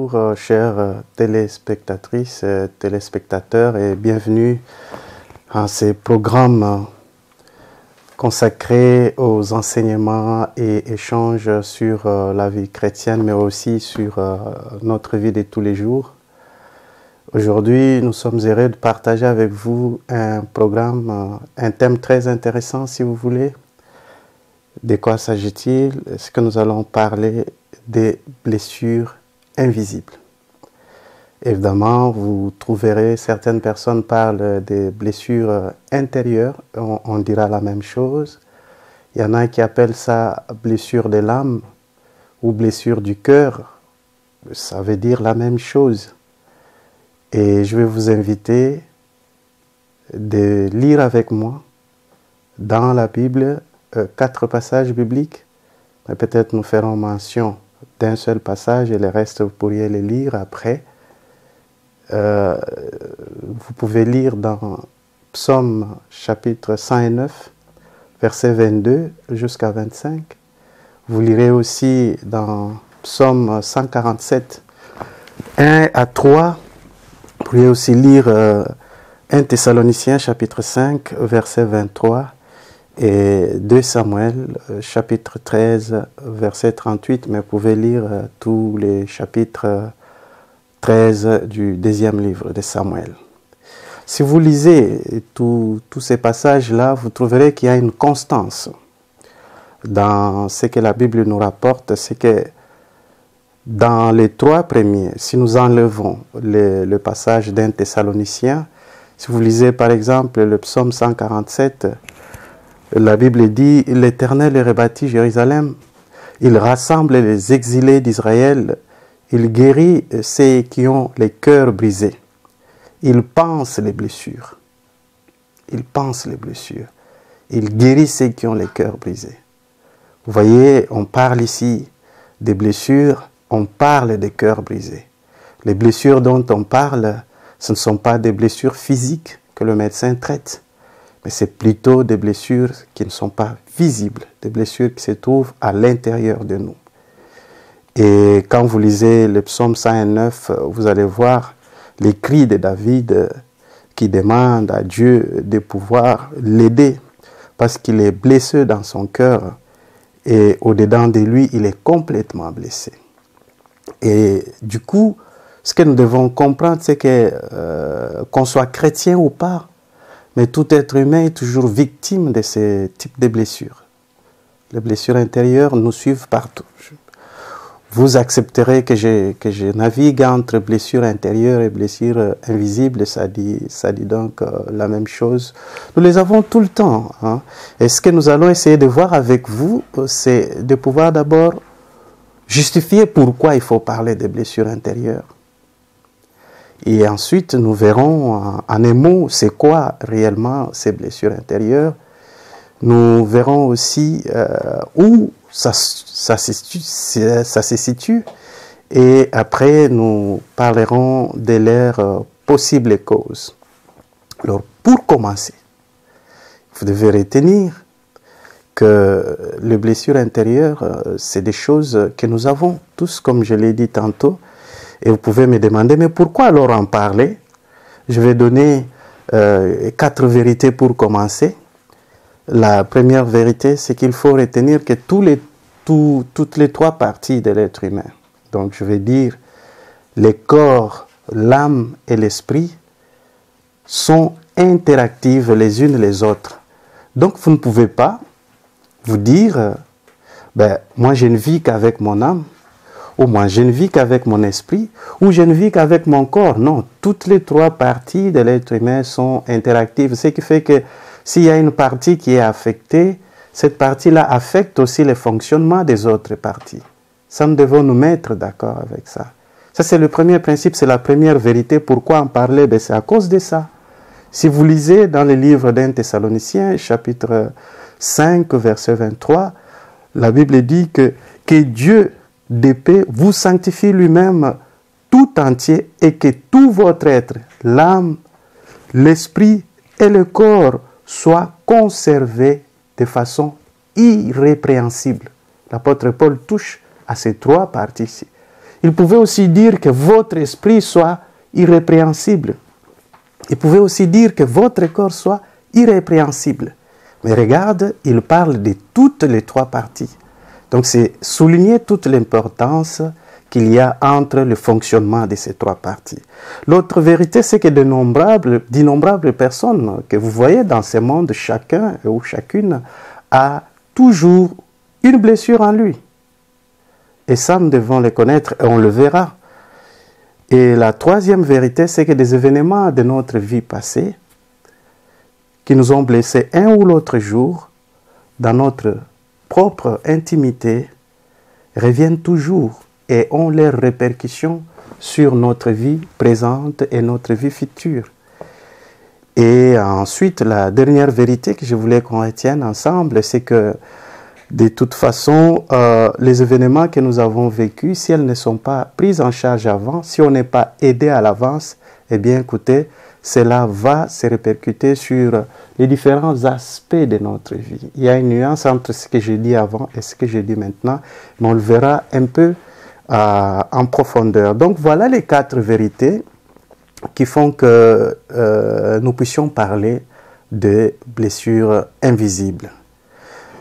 Bonjour chères téléspectatrices et téléspectateurs et bienvenue à ces programmes consacrés aux enseignements et échanges sur la vie chrétienne mais aussi sur notre vie de tous les jours. Aujourd'hui, nous sommes heureux de partager avec vous un programme, un thème très intéressant si vous voulez. De quoi s'agit-il? Est-ce que nous allons parler des blessures invisibles? Évidemment, vous trouverez certaines personnes parlent des blessures intérieures, on dira la même chose. Il y en a qui appellent ça blessure de l'âme ou blessure du cœur. Ça veut dire la même chose. Et je vais vous inviter de lire avec moi dans la Bible 4 passages bibliques. Mais peut-être nous ferons mention d'un seul passage et le reste vous pourriez les lire après. Vous pouvez lire dans Psaume chapitre 109, versets 22 jusqu'à 25. Vous lirez aussi dans Psaume 147, 1 à 3. Vous pourriez aussi lire 1 Thessaloniciens chapitre 5, verset 23. Et 2 Samuel, chapitre 13, verset 38, mais vous pouvez lire tous les chapitres 13 du deuxième livre de Samuel. Si vous lisez tous ces passages-là, vous trouverez qu'il y a une constance dans ce que la Bible nous rapporte, c'est que dans les 3 premiers, si nous enlevons le passage d'un Thessalonicien, si vous lisez par exemple le psaume 147, la Bible dit « L'Éternel rebâtit Jérusalem, il rassemble les exilés d'Israël, il guérit ceux qui ont les cœurs brisés, il pense les blessures, il pense les blessures, il guérit ceux qui ont les cœurs brisés. » Vous voyez, on parle ici des blessures, on parle des cœurs brisés. Les blessures dont on parle, ce ne sont pas des blessures physiques que le médecin traite, mais c'est plutôt des blessures qui ne sont pas visibles, des blessures qui se trouvent à l'intérieur de nous. Et quand vous lisez le psaume 109, vous allez voir les cris de David qui demande à Dieu de pouvoir l'aider parce qu'il est blessé dans son cœur et au-dedans de lui, il est complètement blessé. Et du coup, ce que nous devons comprendre, c'est que qu'on soit chrétien ou pas, mais tout être humain est toujours victime de ce type de blessures. Les blessures intérieures nous suivent partout. Vous accepterez que je navigue entre blessures intérieures et blessures invisibles, ça dit donc la même chose. Nous les avons tout le temps. Hein. Et ce que nous allons essayer de voir avec vous, c'est de pouvoir d'abord justifier pourquoi il faut parler des blessures intérieures. Et ensuite, nous verrons en un mot, c'est quoi réellement ces blessures intérieures. Nous verrons aussi où ça se situe. Et après, nous parlerons de leurs possibles causes. Alors, pour commencer, vous devez retenir que les blessures intérieures, c'est des choses que nous avons tous, comme je l'ai dit tantôt. Et vous pouvez me demander, mais pourquoi alors en parler? Je vais donner 4 vérités pour commencer. La première vérité, c'est qu'il faut retenir que toutes les 3 parties de l'être humain, donc je vais dire le corps, l'âme et l'esprit, sont interactives les unes les autres. Donc vous ne pouvez pas vous dire, moi je ne vis qu'avec mon âme, ou moi je ne vis qu'avec mon esprit, ou je ne vis qu'avec mon corps. Non, toutes les 3 parties de l'être humain sont interactives. Ce qui fait que s'il y a une partie qui est affectée, cette partie-là affecte aussi le fonctionnement des autres parties. Ça, nous devons nous mettre d'accord avec ça. Ça, c'est le premier principe, c'est la première vérité. Pourquoi en parler? C'est à cause de ça. Si vous lisez dans le livre d'un Thessaloniciens, chapitre 5, verset 23, la Bible dit que Dieu de paix vous sanctifie lui-même tout entier et que tout votre être, l'âme, l'esprit et le corps soient conservés de façon irrépréhensible. L'apôtre Paul touche à ces 3 parties-ci. Il pouvait aussi dire que votre esprit soit irrépréhensible. Il pouvait aussi dire que votre corps soit irrépréhensible. Mais regarde, il parle de toutes les trois parties. Donc c'est souligner toute l'importance qu'il y a entre le fonctionnement de ces trois parties. L'autre vérité, c'est que d'innombrables personnes que vous voyez dans ce monde, chacun ou chacune a toujours une blessure en lui. Et ça, nous devons le connaître et on le verra. Et la troisième vérité, c'est que des événements de notre vie passée qui nous ont blessés un ou l'autre jour dans notre propre intimité reviennent toujours et ont leurs répercussions sur notre vie présente et notre vie future. Et ensuite, la dernière vérité que je voulais qu'on retienne ensemble, c'est que de toute façon, les événements que nous avons vécus, si elles ne sont pas prises en charge avant, si on n'est pas aidé à l'avance, eh bien écoutez, cela va se répercuter sur les différents aspects de notre vie. Il y a une nuance entre ce que j'ai dit avant et ce que j'ai dit maintenant, mais on le verra un peu en profondeur. Donc voilà les 4 vérités qui font que nous puissions parler de blessures invisibles.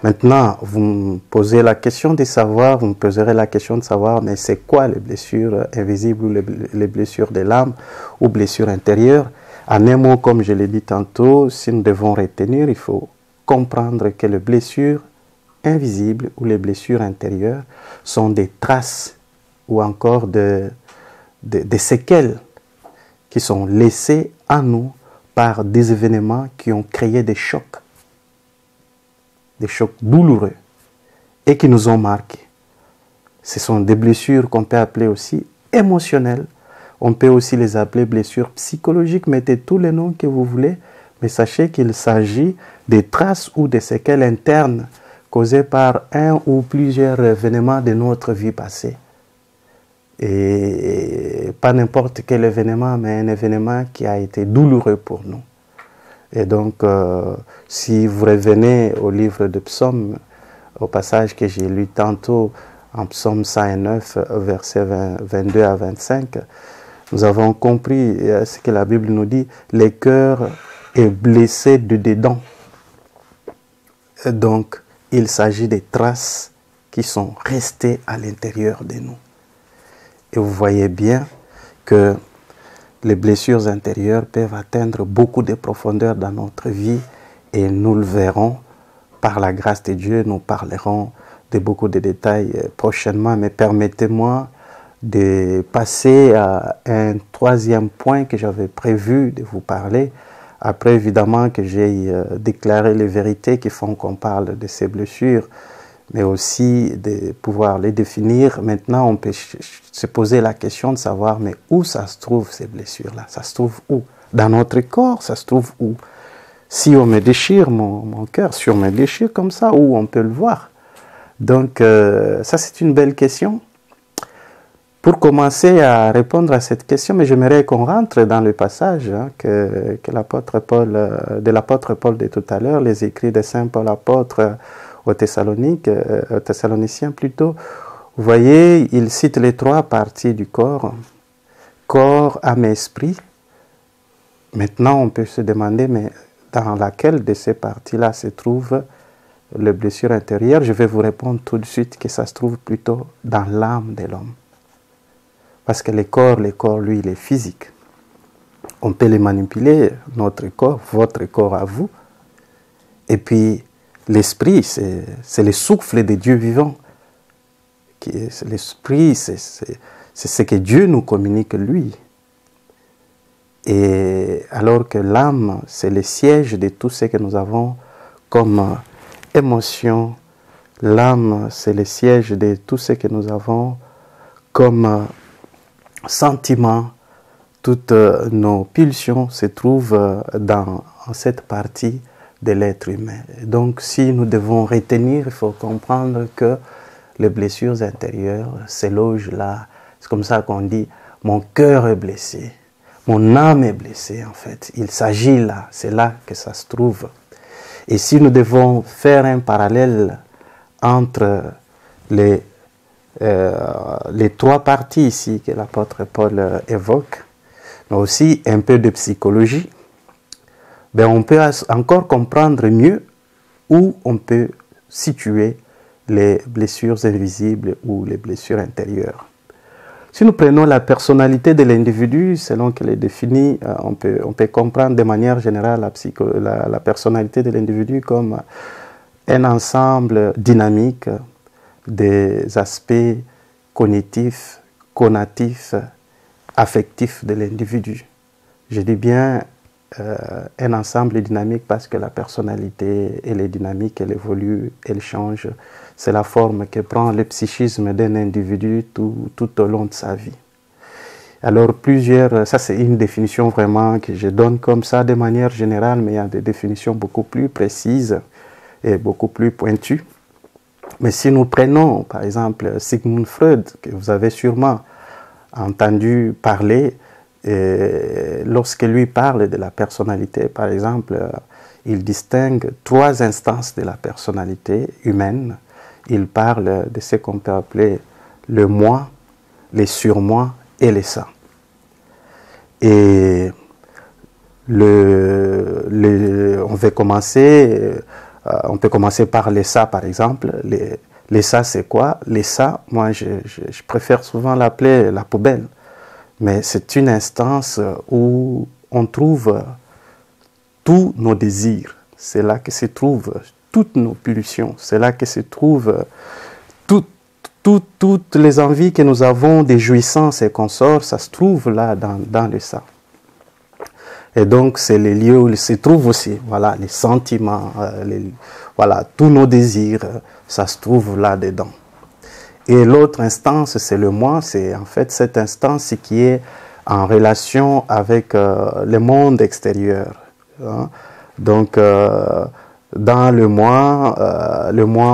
Maintenant, vous me posez la question de savoir, vous me poserez la question de savoir, mais c'est quoi les blessures invisibles ou les blessures de l'âme ou blessures intérieures? En un mot, comme je l'ai dit tantôt, si nous devons retenir, il faut comprendre que les blessures invisibles ou les blessures intérieures sont des traces ou encore des séquelles qui sont laissées en nous par des événements qui ont créé des chocs douloureux et qui nous ont marqués. Ce sont des blessures qu'on peut appeler aussi émotionnelles. On peut aussi les appeler blessures psychologiques. Mettez tous les noms que vous voulez, mais sachez qu'il s'agit des traces ou des séquelles internes causées par un ou plusieurs événements de notre vie passée. Et pas n'importe quel événement, mais un événement qui a été douloureux pour nous. Et donc, si vous revenez au livre de Psaume, au passage que j'ai lu tantôt en Psaume 109, versets 22 à 25, nous avons compris ce que la Bible nous dit, le cœur est blessé de dedans. Et donc, il s'agit des traces qui sont restées à l'intérieur de nous. Et vous voyez bien que les blessures intérieures peuvent atteindre beaucoup de profondeur dans notre vie et nous le verrons par la grâce de Dieu. Nous parlerons de beaucoup de détails prochainement, mais permettez-moi de passer à un troisième point que j'avais prévu de vous parler. Après, évidemment, que j'ai déclaré les vérités qui font qu'on parle de ces blessures, mais aussi de pouvoir les définir. Maintenant, on peut se poser la question de savoir, mais où ça se trouve ces blessures-là? Ça se trouve où? Dans notre corps, ça se trouve où? Si on me déchire mon cœur, si on me déchire comme ça, où on peut le voir? Donc, ça c'est une belle question. Pour commencer à répondre à cette question, mais j'aimerais qu'on rentre dans le passage que l'apôtre Paul, de l'apôtre Paul de tout à l'heure, les écrits de Saint Paul apôtre aux Thessaloniciens plutôt. Vous voyez, il cite les 3 parties du corps, corps, âme et esprit. Maintenant, on peut se demander, mais dans laquelle de ces parties-là se trouve les blessures intérieures? Je vais vous répondre tout de suite que ça se trouve plutôt dans l'âme de l'homme. Parce que le corps, lui, il est physique. On peut les manipuler, notre corps, votre corps à vous. Et puis, l'esprit, c'est le souffle de Dieu vivant. L'esprit, c'est ce que Dieu nous communique, lui. Et alors que l'âme, c'est le siège de tout ce que nous avons comme émotion. L'âme, c'est le siège de tout ce que nous avons comme sentiment. Toutes nos pulsions se trouvent dans cette partie de l'être humain. Donc, si nous devons retenir, il faut comprendre que les blessures intérieures se logent là. C'est comme ça qu'on dit, mon cœur est blessé, mon âme est blessée en fait. Il s'agit là, c'est là que ça se trouve. Et si nous devons faire un parallèle entre les les trois parties ici que l'apôtre Paul évoque, mais aussi un peu de psychologie, ben on peut encore comprendre mieux où on peut situer les blessures invisibles ou les blessures intérieures. Si nous prenons la personnalité de l'individu, selon qu'elle est définie, on peut comprendre de manière générale la personnalité de l'individu comme un ensemble dynamique des aspects cognitifs, conatifs, affectifs de l'individu. Je dis bien un ensemble dynamique parce que la personnalité, elle est dynamique, elle évolue, elle change. C'est la forme que prend le psychisme d'un individu tout au long de sa vie. Alors ça c'est une définition vraiment que je donne comme ça de manière générale, mais il y a des définitions beaucoup plus précises et beaucoup plus pointues. Mais si nous prenons par exemple Sigmund Freud, que vous avez sûrement entendu parler, lorsque lui parle de la personnalité, par exemple, il distingue trois instances de la personnalité humaine. Il parle de ce qu'on peut appeler le moi, les surmoi et les ça. Et on peut commencer par les ça, par exemple. Les ça, c'est quoi? Les ça, moi, je préfère souvent l'appeler la poubelle. Mais c'est une instance où on trouve tous nos désirs. C'est là que se trouvent toutes nos pulsions. C'est là que se trouvent toutes les envies que nous avons des jouissances et consorts. Ça se trouve là dans le ça. Et donc, c'est les lieux où il se trouve aussi, voilà, les sentiments, voilà, tous nos désirs, ça se trouve là-dedans. Et l'autre instance, c'est le moi, c'est en fait cette instance qui est en relation avec le monde extérieur. Hein. Donc, dans le moi,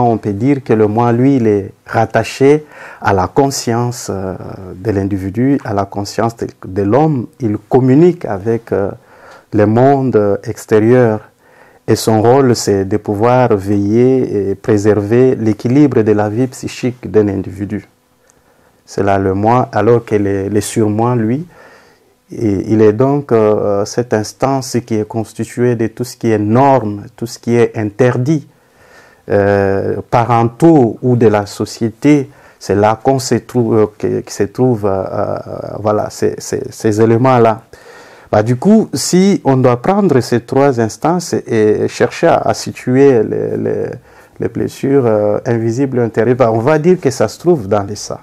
on peut dire que le moi, lui, il est rattaché à la conscience de l'individu, à la conscience de l'homme. Il communique avec le monde extérieur. Et son rôle, c'est de pouvoir veiller et préserver l'équilibre de la vie psychique d'un individu. C'est là le moi, alors que le surmoi, lui, il est donc cette instance qui est constituée de tout ce qui est norme, tout ce qui est interdit, parentaux ou de la société. C'est là qu'on se trouve, voilà, ces éléments-là. Bah, du coup, si on doit prendre ces trois instances et chercher à situer les blessures invisibles intérieures, bah, on va dire que ça se trouve dans les ça.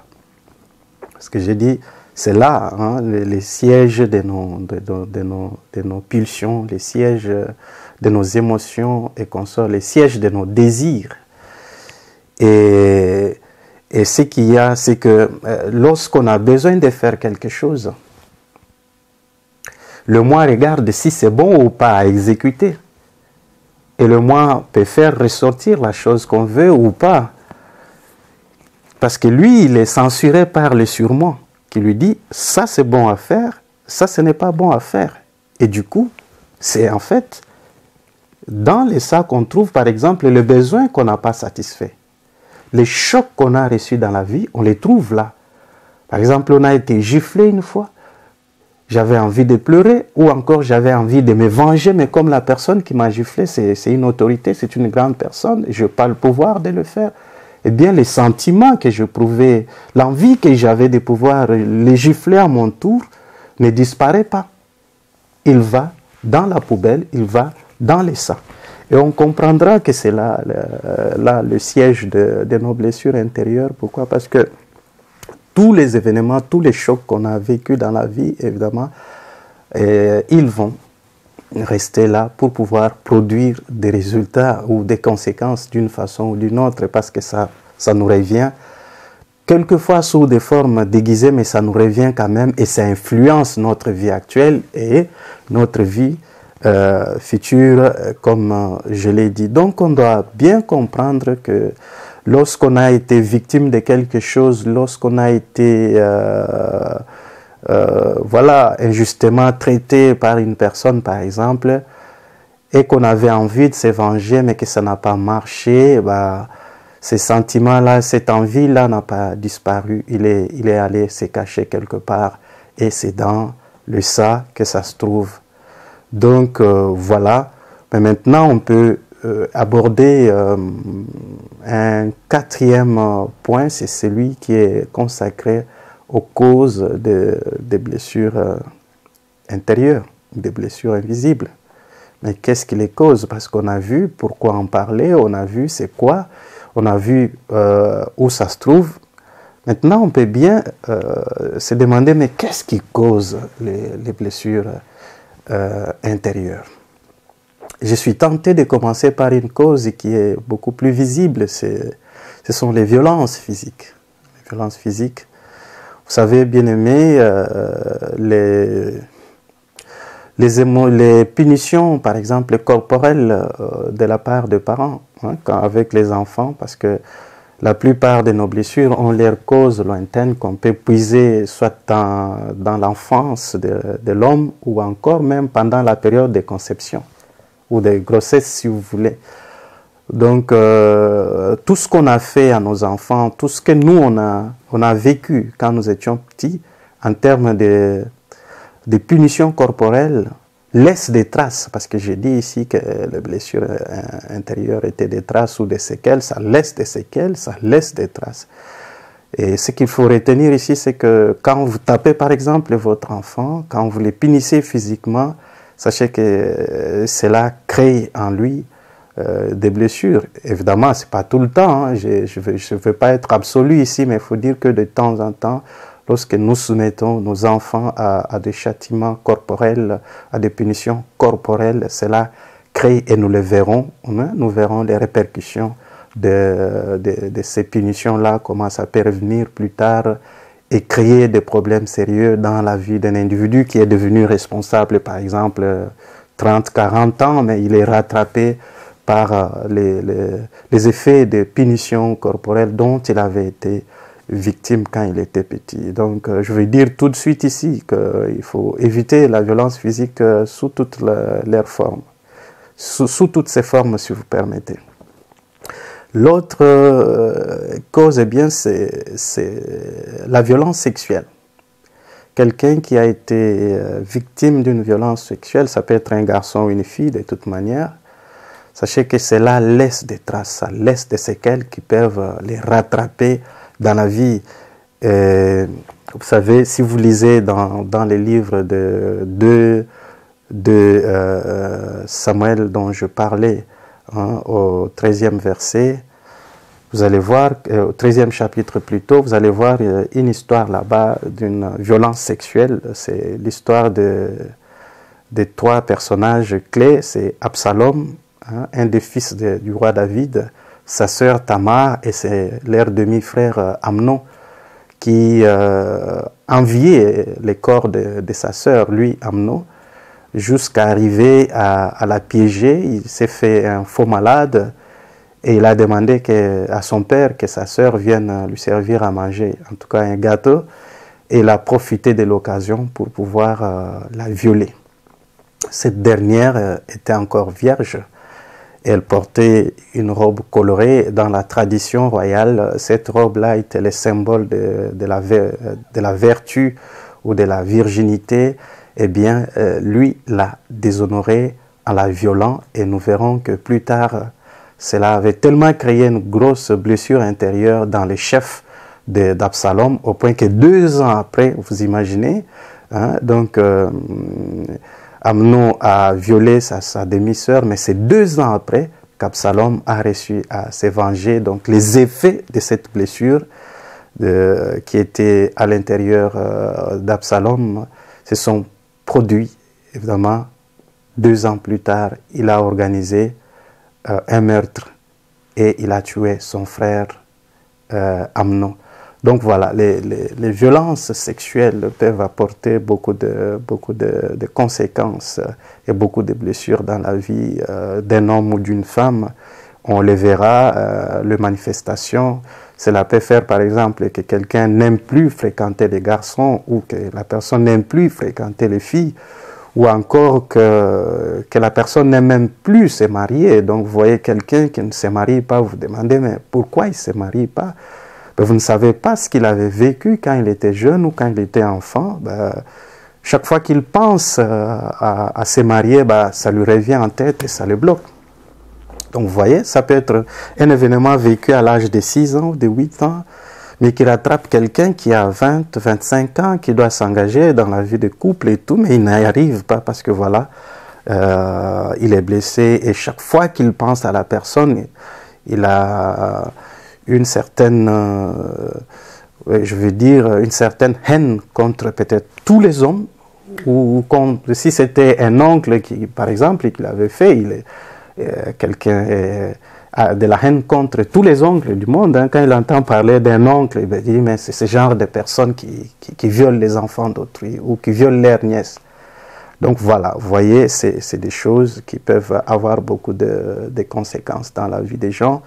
Parce que j'ai dit, c'est là, hein, les sièges de nos pulsions, les sièges de nos émotions et consorts, les sièges de nos désirs. Et ce qu'il y a, c'est que lorsqu'on a besoin de faire quelque chose, le moi regarde si c'est bon ou pas à exécuter. Et le moi peut faire ressortir la chose qu'on veut ou pas. Parce que lui, il est censuré par le surmoi qui lui dit « ça c'est bon à faire, ça ce n'est pas bon à faire ». Et du coup, c'est en fait dans les ça qu'on trouve par exemple le besoin qu'on n'a pas satisfait. Les chocs qu'on a reçus dans la vie, on les trouve là. Par exemple, on a été giflé une fois. J'avais envie de pleurer ou encore j'avais envie de me venger, mais comme la personne qui m'a giflé, c'est une autorité, c'est une grande personne, je n'ai pas le pouvoir de le faire. Eh bien, les sentiments que je prouvais, l'envie que j'avais de pouvoir les gifler à mon tour ne disparaît pas. Il va dans la poubelle, il va dans les sacs. Et on comprendra que c'est là le siège de nos blessures intérieures. Pourquoi? Parce que tous les événements, tous les chocs qu'on a vécus dans la vie, évidemment, ils vont rester là pour pouvoir produire des résultats ou des conséquences d'une façon ou d'une autre, parce que ça nous revient, quelquefois sous des formes déguisées, mais ça nous revient quand même et ça influence notre vie actuelle et notre vie future, comme je l'ai dit. Donc on doit bien comprendre que lorsqu'on a été victime de quelque chose, lorsqu'on a été voilà, injustement traité par une personne, par exemple, et qu'on avait envie de se venger, mais que ça n'a pas marché, bah, ces sentiments-là, cette envie-là n'a pas disparu. Il est allé se cacher quelque part et c'est dans le ça que ça se trouve. Donc voilà. Mais maintenant, on peut aborder un quatrième point, c'est celui qui est consacré aux causes des blessures intérieures, des blessures invisibles. Mais qu'est-ce qui les cause? Parce qu'on a vu pourquoi en parler, on a vu c'est quoi, on a vu où ça se trouve. Maintenant, on peut bien se demander, mais qu'est-ce qui cause les blessures intérieures? Je suis tenté de commencer par une cause qui est beaucoup plus visible, ce sont les violences physiques. Les violences physiques. Vous savez, bien aimé, les punitions, par exemple, corporelles de la part des parents, hein, avec les enfants, parce que la plupart de nos blessures ont leurs causes lointaines qu'on peut puiser soit dans l'enfance de l'homme ou encore même pendant la période de conception ou de grossesse, si vous voulez. Donc, tout ce qu'on a fait à nos enfants, tout ce que nous, on a vécu quand nous étions petits, en termes de punitions corporelles, laisse des traces, parce que j'ai dit ici que les blessures intérieures étaient des traces ou des séquelles, ça laisse des séquelles, ça laisse des traces. Et ce qu'il faut retenir ici, c'est que quand vous tapez par exemple votre enfant, quand vous le punissez physiquement, sachez que cela crée en lui des blessures. Évidemment, ce n'est pas tout le temps, hein. Je ne veux pas être absolu ici, mais il faut dire que de temps en temps, lorsque nous soumettons nos enfants à des châtiments corporels, à des punitions corporelles, cela crée, et nous le verrons, hein, nous verrons les répercussions de ces punitions-là, comment ça peut revenir plus tard et créer des problèmes sérieux dans la vie d'un individu qui est devenu responsable, par exemple, 30, 40 ans, mais il est rattrapé par les effets de punitions corporelles dont il avait été victime quand il était petit. Donc, je veux dire tout de suite ici qu'il faut éviter la violence physique sous toutes leurs formes, sous toutes ses formes, si vous permettez. L'autre cause, eh bien, c'est la violence sexuelle. Quelqu'un qui a été victime d'une violence sexuelle, ça peut être un garçon ou une fille de toute manière, sachez que cela laisse des traces, ça laisse des séquelles qui peuvent les rattraper dans la vie. Vous savez, si vous lisez dans les livres de Samuel dont je parlais, hein, au 13e verset, vous allez voir, au 13e chapitre plutôt, vous allez voir une histoire là-bas d'une violence sexuelle. C'est l'histoire de trois personnages clés. C'est Absalom, hein, un des fils du roi David, sa sœur Tamar et c'est leur demi-frère Amnon qui enviait les corps de sa sœur, lui Amnon, jusqu'à arriver à la piéger. Il s'est fait un faux malade et il a demandé à son père que sa sœur vienne lui servir à manger, en tout cas un gâteau, et il a profité de l'occasion pour pouvoir la violer. Cette dernière était encore vierge. Elle portait une robe colorée. Dans la tradition royale, cette robe-là était le symbole de la vertu ou de la virginité. Eh bien, lui l'a déshonorée en la violant et nous verrons que plus tard, cela avait tellement créé une grosse blessure intérieure dans les chefs d'Absalom au point que 2 ans après, vous imaginez, hein, donc Amnon a violé sa demi-sœur, mais c'est 2 ans après qu'Absalom a réussi à se venger. Donc les effets de cette blessure qui était à l'intérieur d'Absalom se sont produits, évidemment. 2 ans plus tard, il a organisé un meurtre et il a tué son frère Amnon. Donc voilà, les violences sexuelles peuvent apporter beaucoup de conséquences et beaucoup de blessures dans la vie d'un homme ou d'une femme. On le verra, les manifestations. Cela peut faire par exemple que quelqu'un n'aime plus fréquenter les garçons ou que la personne n'aime plus fréquenter les filles ou encore que la personne n'aime même plus se marier. Donc vous voyez quelqu'un qui ne se marie pas, vous vous demandez mais pourquoi il ne se marie pas? Ben, vous ne savez pas ce qu'il avait vécu quand il était jeune ou quand il était enfant. Ben, chaque fois qu'il pense à se marier, ben, ça lui revient en tête et ça le bloque. Donc vous voyez, ça peut être un événement vécu à l'âge de 6 ans ou de 8 ans, mais qui rattrape quelqu'un qui a 20, 25 ans, qui doit s'engager dans la vie de couple et tout, mais il n'y arrive pas parce que voilà, il est blessé et chaque fois qu'il pense à la personne, il a une certaine, je veux dire, une certaine haine contre peut-être tous les hommes, ou contre, si c'était un oncle qui, par exemple, qui l'avait fait, il est quelqu'un a de la haine contre tous les oncles du monde. Hein. Quand il entend parler d'un oncle, il dit mais c'est ce genre de personnes qui violent les enfants d'autrui ou qui violent leurs nièces. Donc voilà, vous voyez, c'est des choses qui peuvent avoir beaucoup de conséquences dans la vie des gens.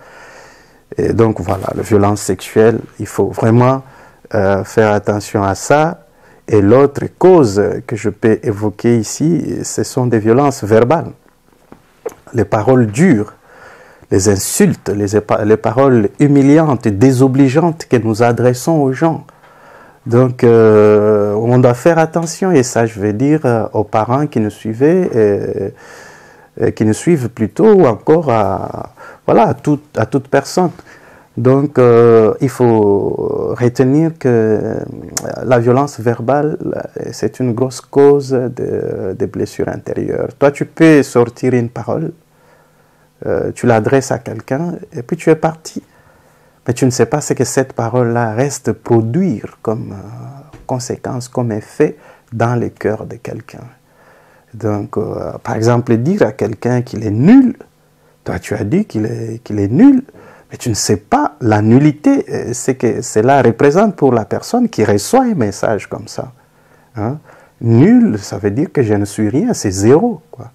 Et donc voilà, la violence sexuelle, il faut vraiment faire attention à ça. Et l'autre cause que je peux évoquer ici, ce sont des violences verbales. Les paroles dures, les insultes, les paroles humiliantes, désobligeantes que nous adressons aux gens. Donc, on doit faire attention, et ça, je vais dire aux parents qui nous suivaient, qui nous suivent plutôt, ou encore à toute personne. Donc, il faut retenir que la violence verbale, c'est une grosse cause de blessures intérieures. Toi, tu peux sortir une parole, tu l'adresses à quelqu'un, et puis tu es parti. Mais tu ne sais pas ce que cette parole-là reste produire comme conséquence, comme effet dans le cœur de quelqu'un. Donc, par exemple, dire à quelqu'un qu'il est nul, toi tu as dit qu'il est nul, mais tu ne sais pas la nullité, ce que cela représente pour la personne qui reçoit un message comme ça. Hein? Nul, ça veut dire que je ne suis rien, c'est zéro, quoi.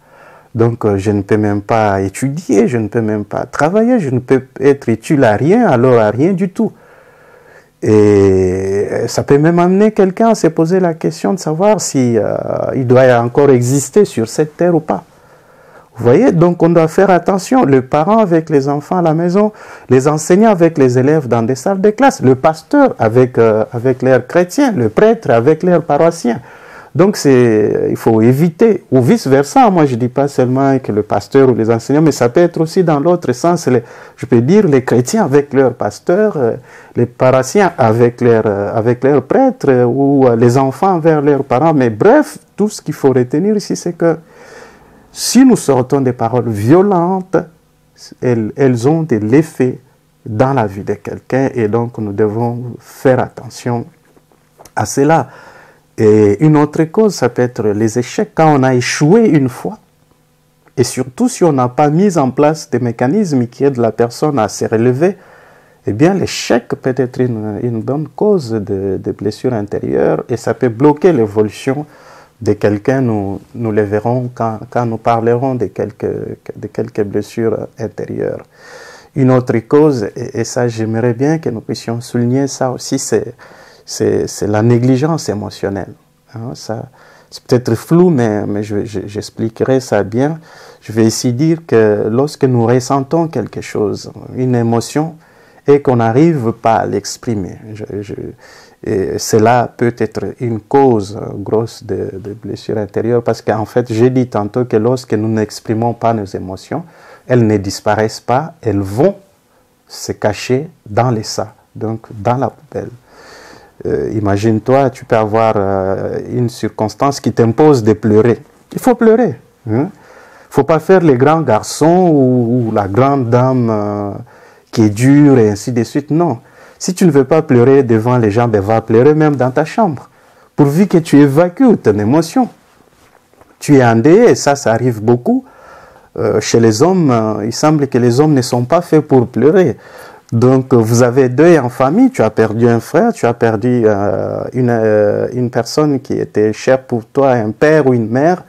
Donc, je ne peux même pas étudier, je ne peux même pas travailler, je ne peux être utile à rien, alors à rien du tout. Et ça peut même amener quelqu'un à se poser la question de savoir si il doit encore exister sur cette terre ou pas. Vous voyez, donc on doit faire attention, le parent avec les enfants à la maison, les enseignants avec les élèves dans des salles de classe, le pasteur avec leurs chrétiens, le prêtre avec leurs paroissiens. Donc il faut éviter, ou vice-versa, moi je ne dis pas seulement que le pasteur ou les enseignants, mais ça peut être aussi dans l'autre sens, je peux dire les chrétiens avec leurs pasteurs, les paroissiens avec leurs prêtres, ou les enfants vers leurs parents, mais bref, tout ce qu'il faut retenir ici, c'est que si nous sortons des paroles violentes, elles ont de l'effet dans la vie de quelqu'un et donc nous devons faire attention à cela. Et une autre cause, ça peut être les échecs. Quand on a échoué une fois, et surtout si on n'a pas mis en place des mécanismes qui aident la personne à se relever, eh bien l'échec peut être une bonne cause de blessures intérieures et ça peut bloquer l'évolution de quelqu'un. Nous le verrons quand nous parlerons de quelques blessures intérieures. Une autre cause, et ça j'aimerais bien que nous puissions souligner ça aussi, c'est la négligence émotionnelle. Hein, c'est peut-être flou, mais j'expliquerai ça bien. Je vais ici dire que lorsque nous ressentons quelque chose, une émotion, et qu'on n'arrive pas à l'exprimer, cela peut être une cause grosse de blessure intérieure, parce qu'en fait, j'ai dit tantôt que lorsque nous n'exprimons pas nos émotions, elles ne disparaissent pas, elles vont se cacher dans les sacs, donc dans la poubelle. Imagine-toi, tu peux avoir une circonstance qui t'impose de pleurer. Il faut pleurer. Il ne faut pas faire les grands garçons ou la grande dame qui est dure et ainsi de suite. Non. Si tu ne veux pas pleurer devant les gens, ben va pleurer même dans ta chambre. Pourvu que tu évacues ton émotion. Tu es endeuillé, et ça arrive beaucoup. Chez les hommes, il semble que les hommes ne sont pas faits pour pleurer. Donc, vous avez deuil en famille, tu as perdu un frère, tu as perdu une personne qui était chère pour toi, un père ou une mère,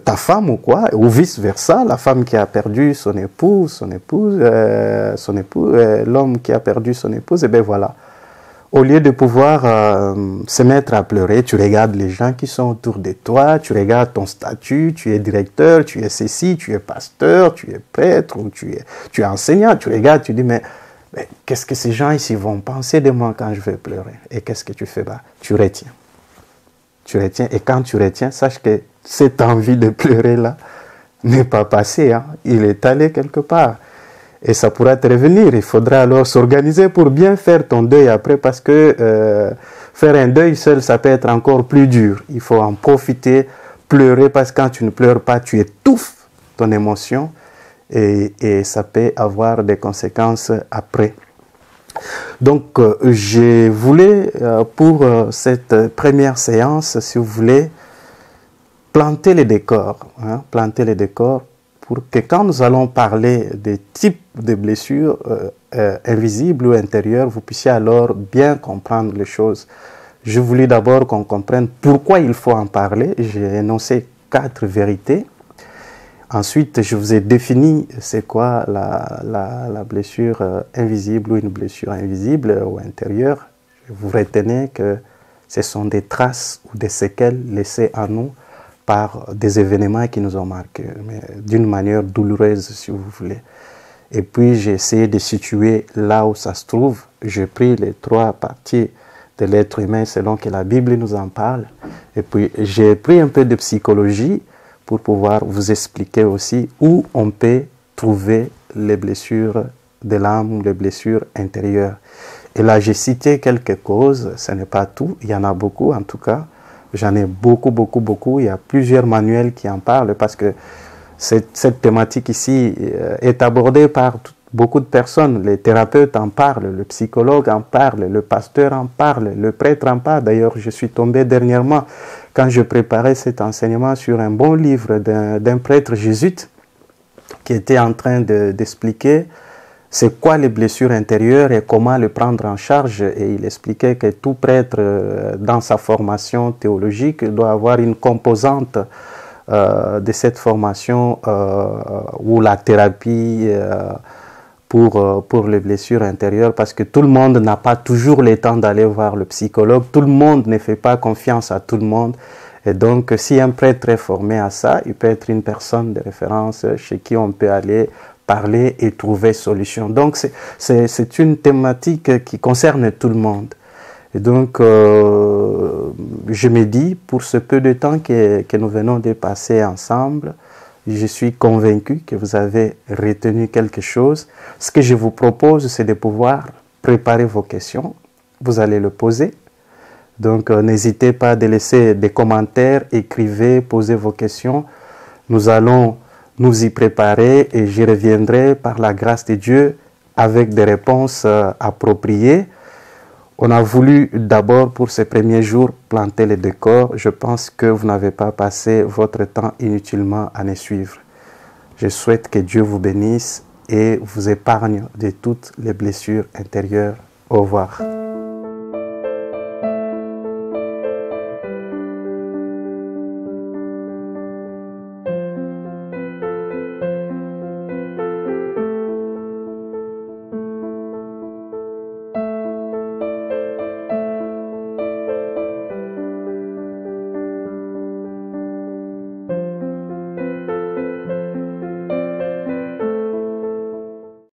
ta femme ou quoi, ou vice-versa, la femme qui a perdu son épouse, l'homme qui a perdu son épouse, et bien voilà. Au lieu de pouvoir se mettre à pleurer, tu regardes les gens qui sont autour de toi, tu regardes ton statut, tu es directeur, tu es ceci, tu es pasteur, tu es prêtre, ou tu es enseignant, tu regardes, tu dis, mais qu'est-ce que ces gens ici vont penser de moi quand je vais pleurer? Et qu'est-ce que tu fais là? Tu retiens. Tu retiens, et quand tu retiens, sache que cette envie de pleurer là n'est pas passée, hein? Il est allé quelque part. Et ça pourra te revenir. Il faudra alors s'organiser pour bien faire ton deuil après, parce que faire un deuil seul, ça peut être encore plus dur. Il faut en profiter, pleurer, parce que quand tu ne pleures pas, tu étouffes ton émotion et ça peut avoir des conséquences après. Donc, je voulais, pour cette première séance, si vous voulez, planter les décors, hein, planter les décors, pour que quand nous allons parler des types de blessures invisibles ou intérieures, vous puissiez alors bien comprendre les choses. Je voulais d'abord qu'on comprenne pourquoi il faut en parler. J'ai énoncé 4 vérités. Ensuite, je vous ai défini c'est quoi la blessure invisible ou une blessure invisible ou intérieure. Vous retenez que ce sont des traces ou des séquelles laissées en nous par des événements qui nous ont marqués, mais d'une manière douloureuse, si vous voulez. Et puis, j'ai essayé de situer là où ça se trouve. J'ai pris les 3 parties de l'être humain selon que la Bible nous en parle. Et puis, j'ai pris un peu de psychologie pour pouvoir vous expliquer aussi où on peut trouver les blessures de l'âme, les blessures intérieures. Et là, j'ai cité quelques causes, ce n'est pas tout, il y en a beaucoup en tout cas. J'en ai beaucoup. Il y a plusieurs manuels qui en parlent, parce que cette thématique ici est abordée par beaucoup de personnes. Les thérapeutes en parlent, le psychologue en parle, le pasteur en parle, le prêtre en parle. D'ailleurs, je suis tombé dernièrement, quand je préparais cet enseignement, sur un bon livre d'un prêtre jésuite qui était en train d'expliquer c'est quoi les blessures intérieures et comment les prendre en charge. Et il expliquait que tout prêtre, dans sa formation théologique, doit avoir une composante de cette formation ou la thérapie pour les blessures intérieures, parce que tout le monde n'a pas toujours le temps d'aller voir le psychologue, tout le monde ne fait pas confiance à tout le monde. Et donc, si un prêtre est formé à ça, il peut être une personne de référence chez qui on peut aller parler et trouver solution. Donc, c'est une thématique qui concerne tout le monde. Et donc, je me dis, pour ce peu de temps que nous venons de passer ensemble, je suis convaincu que vous avez retenu quelque chose. Ce que je vous propose, c'est de pouvoir préparer vos questions. Vous allez le poser. Donc, n'hésitez pas à laisser des commentaires, écrivez, posez vos questions. Nous allons nous y préparer et j'y reviendrai par la grâce de Dieu avec des réponses appropriées. On a voulu d'abord pour ces premiers jours planter les décors. Je pense que vous n'avez pas passé votre temps inutilement à nous suivre. Je souhaite que Dieu vous bénisse et vous épargne de toutes les blessures intérieures. Au revoir.